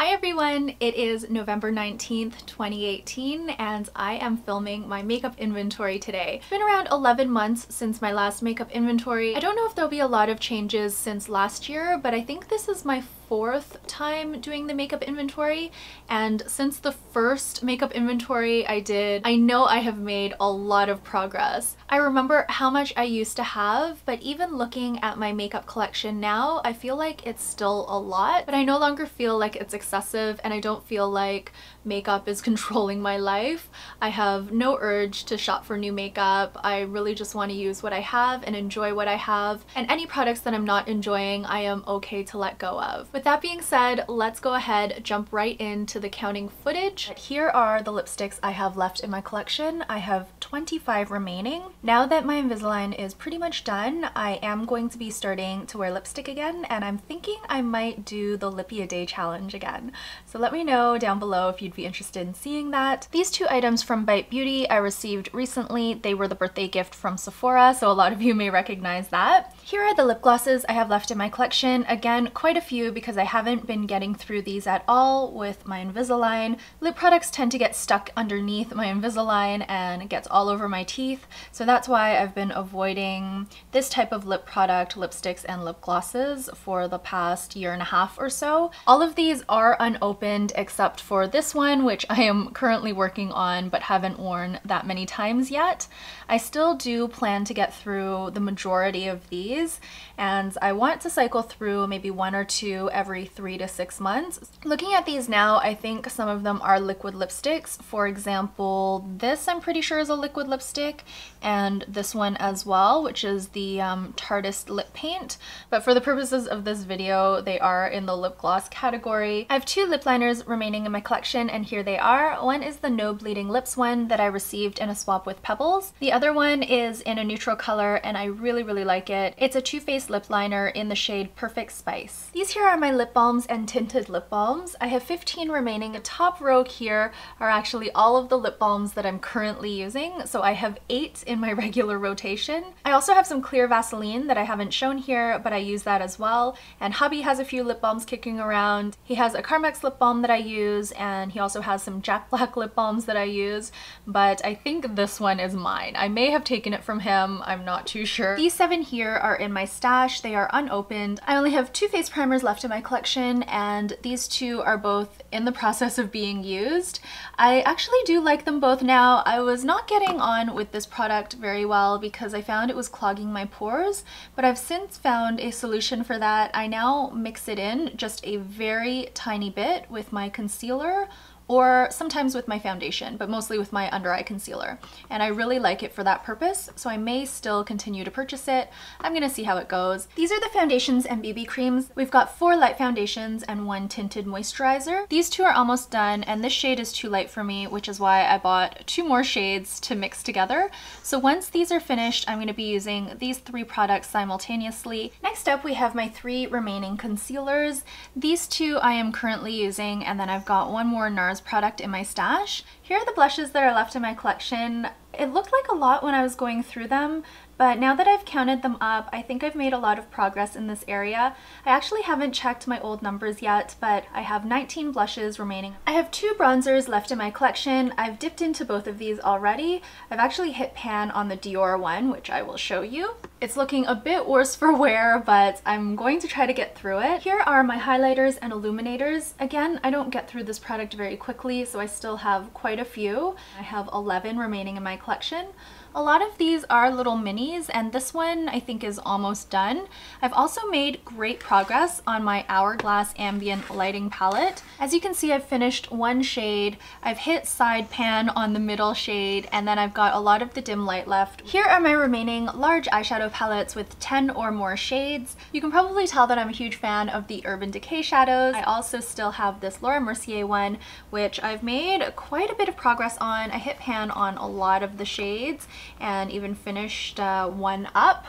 Hi everyone, it is November 19th, 2018, and I am filming my makeup inventory today. It's been around 11 months since my last makeup inventory. I don't know if there'll be a lot of changes since last year, but I think this is my fourth time doing the makeup inventory, and since the first makeup inventory I did, I know I have made a lot of progress. I remember how much I used to have, but even looking at my makeup collection now, I feel like it's still a lot, but I no longer feel like it's excessive and I don't feel like makeup is controlling my life. I have no urge to shop for new makeup. I really just want to use what I have and enjoy what I have, and any products that I'm not enjoying, I am okay to let go of. With that being said, let's go ahead, jump right into the counting footage. Here are the lipsticks I have left in my collection. I have 25 remaining. Now that my Invisalign is pretty much done, I am going to be starting to wear lipstick again, and I'm thinking I might do the lippie-a-day challenge again. So let me know down below if you'd be interested in seeing that. These two items from Bite Beauty I received recently. They were the birthday gift from Sephora, so a lot of you may recognize that. Here are the lip glosses I have left in my collection. Again, quite a few because I haven't been getting through these at all with my Invisalign. Lip products tend to get stuck underneath my Invisalign and it gets all over my teeth, so that's why I've been avoiding this type of lip product, lipsticks and lip glosses, for the past year and a half or so. All of these are unopened except for this one, which I am currently working on but haven't worn that many times yet. I still do plan to get through the majority of these, and I want to cycle through maybe one or two every 3 to 6 months. Looking at these now, I think some of them are liquid lipsticks. For example, this I'm pretty sure is a liquid lipstick, and this one as well, which is the Tarteist lip paint. But for the purposes of this video, they are in the lip gloss category. I have two lip liners remaining in my collection, and here they are. One is the No Bleeding Lips one that I received in a swap with Pebbles. The other one is in a neutral color, and I really like it. It's a Too Faced lip liner in the shade Perfect Spice. These here are my lip balms and tinted lip balms. I have 15 remaining. The top row here are actually all of the lip balms that I'm currently using, so I have 8 in my regular rotation. I also have some clear Vaseline that I haven't shown here, but I use that as well. And hubby has a few lip balms kicking around. He has a Carmex lip balm that I use, and he also has some Jack Black lip balms that I use, but I think this one is mine. I may have taken it from him, I'm not too sure. These 7 here are in my stash. They are unopened. I only have 2 face primers left in my collection, and these 2 are both in the process of being used. I actually do like them both now. I was not getting on with this product very well because I found it was clogging my pores, but I've since found a solution for that. I now mix it in just a very tiny bit with my concealer, or sometimes with my foundation, but mostly with my under eye concealer. And I really like it for that purpose, so I may still continue to purchase it. I'm gonna see how it goes. These are the foundations and BB creams. We've got 4 light foundations and 1 tinted moisturizer. These 2 are almost done, and this shade is too light for me, which is why I bought 2 more shades to mix together. So once these are finished, I'm gonna be using these 3 products simultaneously. Next up, we have my 3 remaining concealers. These 2 I am currently using, and then I've got 1 more NARS product in my stash. Here are the blushes that are left in my collection. It looked like a lot when I was going through them, but now that I've counted them up, I think I've made a lot of progress in this area. I actually haven't checked my old numbers yet, but I have 19 blushes remaining. I have 2 bronzers left in my collection. I've dipped into both of these already. I've actually hit pan on the Dior one, which I will show you. It's looking a bit worse for wear, but I'm going to try to get through it. Here are my highlighters and illuminators. Again, I don't get through this product very quickly, so I still have quite a few. I have 11 remaining in my collection. A lot of these are little minis, and this one I think is almost done. I've also made great progress on my Hourglass Ambient Lighting Palette. As you can see, I've finished 1 shade. I've hit side pan on the middle shade, and then I've got a lot of the dim light left. Here are my remaining large eyeshadow palettes with 10 or more shades. You can probably tell that I'm a huge fan of the Urban Decay shadows. I also still have this Laura Mercier one, which I've made quite a bit of progress on. I hit pan on a lot of the shades and even finished one up.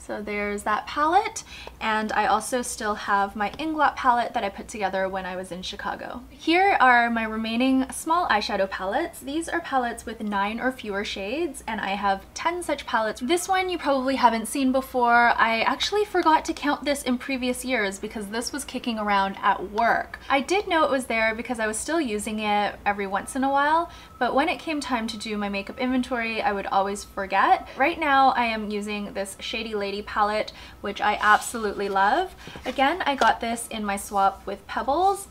So there's that palette, and I also still have my Inglot palette that I put together when I was in Chicago. Here are my remaining small eyeshadow palettes. These are palettes with 9 or fewer shades, and I have 10 such palettes. This one you probably haven't seen before. I actually forgot to count this in previous years because this was kicking around at work. I did know it was there because I was still using it every once in a while, but when it came time to do my makeup inventory, I would always forget. Right now I am using this Shady Lady palette, which I absolutely love. Again, I got this in my swap with Pebbles,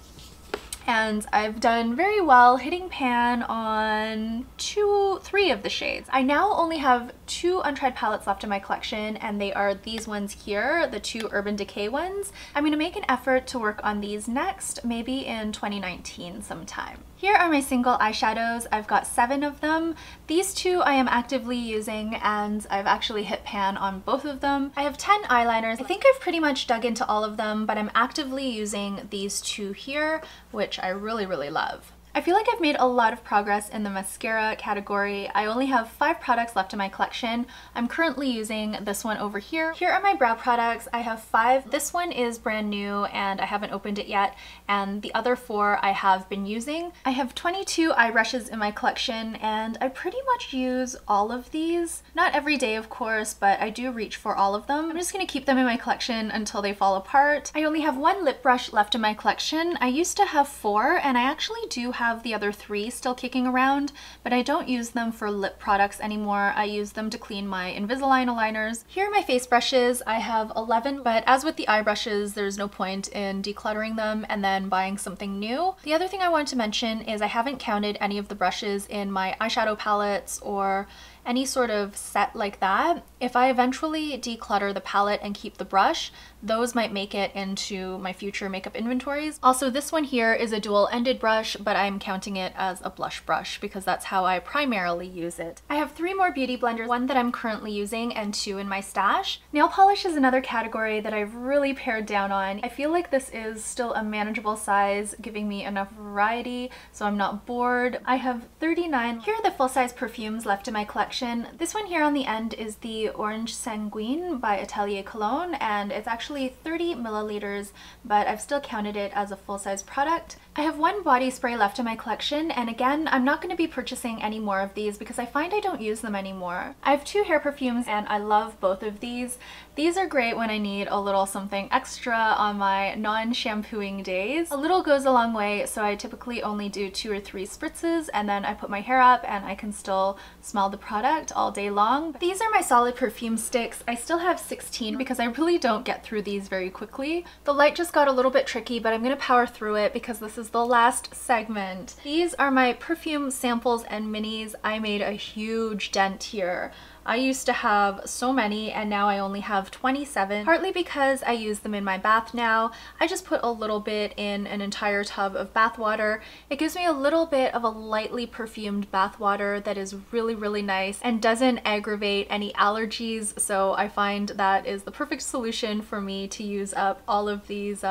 and I've done very well hitting pan on 3 of the shades. I now only have 2 untried palettes left in my collection, and they are these ones here, the 2 Urban Decay ones. I'm gonna make an effort to work on these next, maybe in 2019 sometime. Here are my single eyeshadows. I've got 7 of them. These 2 I am actively using, and I've actually hit pan on both of them. I have 10 eyeliners. I think I've pretty much dug into all of them, but I'm actively using these 2 here, which I really, really love. I feel like I've made a lot of progress in the mascara category. I only have 5 products left in my collection. I'm currently using this one over here. Here are my brow products. I have 5. This one is brand new and I haven't opened it yet, and the other 4 I have been using. I have 22 eye brushes in my collection, and I pretty much use all of these. Not every day, of course, but I do reach for all of them. I'm just gonna keep them in my collection until they fall apart. I only have 1 lip brush left in my collection. I used to have 4, and I actually do have the other 3 still kicking around, but I don't use them for lip products anymore. I use them to clean my Invisalign aligners. Here are my face brushes. I have 11, but as with the eye brushes, there's no point in decluttering them and then buying something new. The other thing I wanted to mention is I haven't counted any of the brushes in my eyeshadow palettes or any sort of set like that. If I eventually declutter the palette and keep the brush, those might make it into my future makeup inventories. Also, this one here is a dual-ended brush, but I'm counting it as a blush brush because that's how I primarily use it. I have 3 more beauty blenders, 1 that I'm currently using and 2 in my stash. Nail polish is another category that I've really pared down on. I feel like this is still a manageable size, giving me enough variety so I'm not bored. I have 39. Here are the full-size perfumes left in my collection. This one here on the end is the Orange Sanguine by Atelier Cologne, and it's actually 30 milliliters, but I've still counted it as a full-size product. I have 1 body spray left in my collection, and again, I'm not going to be purchasing any more of these because I find I don't use them anymore. I have 2 hair perfumes, and I love both of these. These are great when I need a little something extra on my non-shampooing days. A little goes a long way, so I typically only do 2 or 3 spritzes, and then I put my hair up and I can still smell the product all day long. These are my solid perfume sticks. I still have 16 because I really don't get through these very quickly. The light just got a little bit tricky, but I'm gonna power through it because this is the last segment. These are my perfume samples and minis. I made a huge dent here. I used to have so many, and now I only have 27, partly because I use them in my bath now. I just put a little bit in an entire tub of bath water. It gives me a little bit of a lightly perfumed bath water that is really, really nice and doesn't aggravate any allergies, so I find that is the perfect solution for me to use up all of these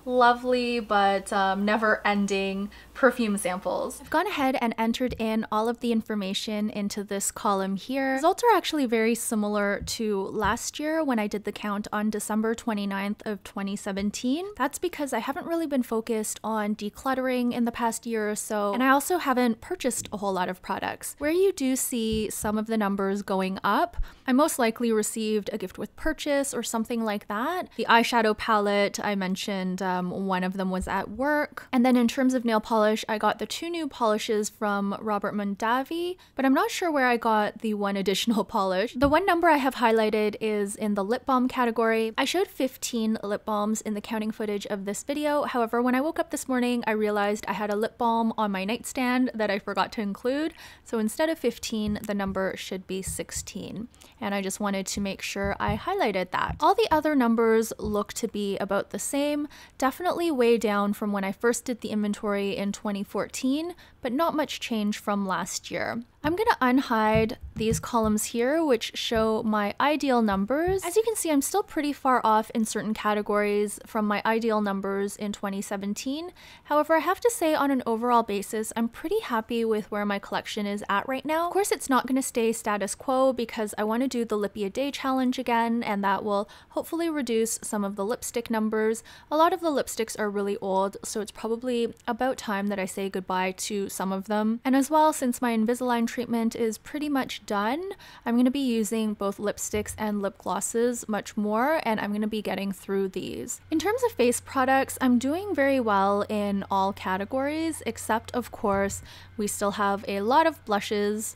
lovely but never-ending perfume samples. I've gone ahead and entered in all of the information into this column here. Results are actually very similar to last year when I did the count on December 29th of 2017. That's because I haven't really been focused on decluttering in the past year or so, and I also haven't purchased a whole lot of products. Where you do see some of the numbers going up, I most likely received a gift with purchase or something like that. The eyeshadow palette, I mentioned one of them was at work. And then in terms of nail polish, I got the 2 new polishes from Robert Mondavi, but I'm not sure where I got the 1 additional polish. The 1 number I have highlighted is in the lip balm category. I showed 15 lip balms in the counting footage of this video. However, when I woke up this morning, I realized I had a lip balm on my nightstand that I forgot to include. So instead of 15, the number should be 16. And I just wanted to make sure I highlighted that. All the other numbers look to be about the same, definitely way down from when I first did the inventory in 2014, but not much change from last year. I'm gonna unhide these columns here, which show my ideal numbers. As you can see, I'm still pretty far off in certain categories from my ideal numbers in 2017. However, I have to say on an overall basis, I'm pretty happy with where my collection is at right now. Of course, it's not gonna stay status quo because I wanna do the lippie-a-day challenge again, and that will hopefully reduce some of the lipstick numbers. A lot of the lipsticks are really old, so it's probably about time that I say goodbye to some of them. And as well, since my Invisalign treatment is pretty much done, I'm going to be using both lipsticks and lip glosses much more, and I'm going to be getting through these. In terms of face products, I'm doing very well in all categories, except of course, we still have a lot of blushes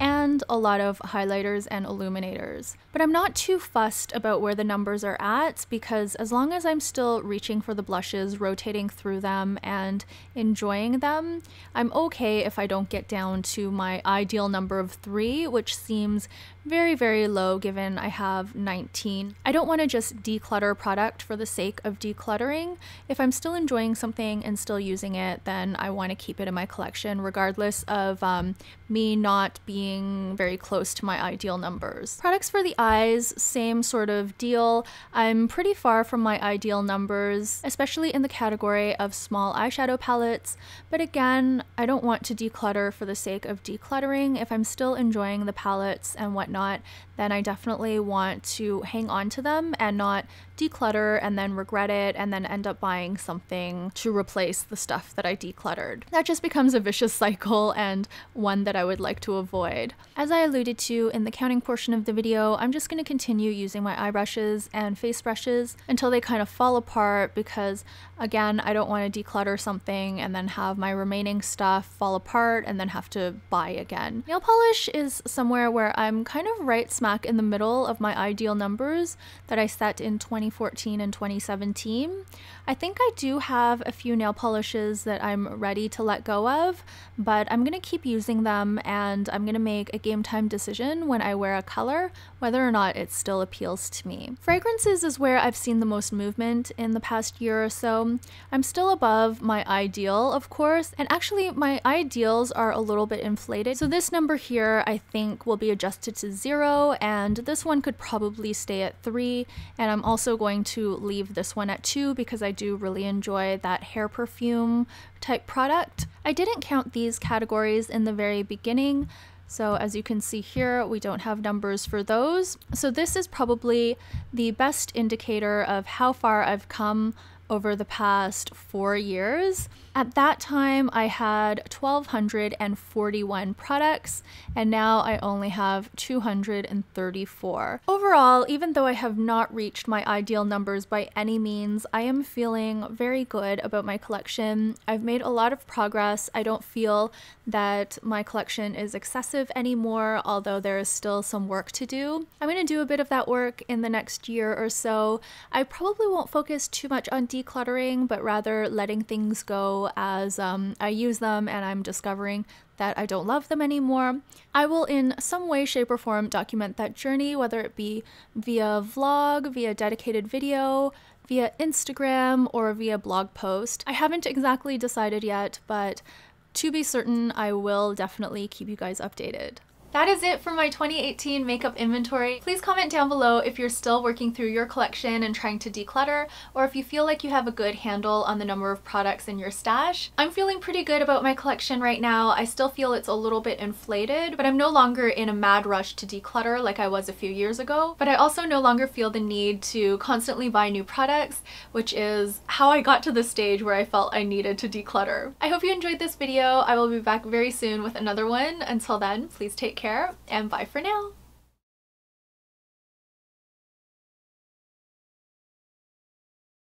and a lot of highlighters and illuminators. But I'm not too fussed about where the numbers are at, because as long as I'm still reaching for the blushes, rotating through them, and enjoying them, I'm okay if I don't get down to my ideal number of 3, which seems very, very low given I have 19. I don't want to just declutter product for the sake of decluttering. If I'm still enjoying something and still using it, then I want to keep it in my collection regardless of me not being very close to my ideal numbers. Products for the eyes, same sort of deal. I'm pretty far from my ideal numbers, especially in the category of small eyeshadow palettes, but again, I don't want to declutter for the sake of decluttering. If I'm still enjoying the palettes and whatnot, then I definitely want to hang on to them and not declutter and then regret it and then end up buying something to replace the stuff that I decluttered. That just becomes a vicious cycle and one that I would like to avoid. As I alluded to in the counting portion of the video, I'm just going to continue using my eye brushes and face brushes until they kind of fall apart, because again, I don't want to declutter something and then have my remaining stuff fall apart and then have to buy again. Nail polish is somewhere where I'm kind of right smack in the middle of my ideal numbers that I set in 2014 and 2017. I think I do have a few nail polishes that I'm ready to let go of, but I'm going to keep using them, and I'm going to make a game time decision when I wear a color whether or not it still appeals to me. Fragrances is where I've seen the most movement in the past year or so. I'm still above my ideal, of course, and actually my ideals are a little bit inflated. So this number here I think will be adjusted to 0, and this one could probably stay at 3, and I'm also going to leave this one at 2 because I do really enjoy that hair perfume type product. I didn't count these categories in the very beginning, so as you can see here, we don't have numbers for those. So this is probably the best indicator of how far I've come over the past 4 years. At that time, I had 1,241 products, and now I only have 234. Overall, even though I have not reached my ideal numbers by any means, I am feeling very good about my collection. I've made a lot of progress. I don't feel that my collection is excessive anymore, although there is still some work to do. I'm going to do a bit of that work in the next year or so. I probably won't focus too much on decluttering, but rather letting things go as I use them and I'm discovering that I don't love them anymore. I will in some way, shape, or form document that journey, whether it be via vlog, via dedicated video, via Instagram, or via blog post. I haven't exactly decided yet, but to be certain, I will definitely keep you guys updated. That is it for my 2018 makeup inventory. Please comment down below if you're still working through your collection and trying to declutter, or if you feel like you have a good handle on the number of products in your stash. I'm feeling pretty good about my collection right now. I still feel it's a little bit inflated, but I'm no longer in a mad rush to declutter like I was a few years ago. But I also no longer feel the need to constantly buy new products, which is how I got to the stage where I felt I needed to declutter. I hope you enjoyed this video. I will be back very soon with another one. Until then, please take care and bye for now.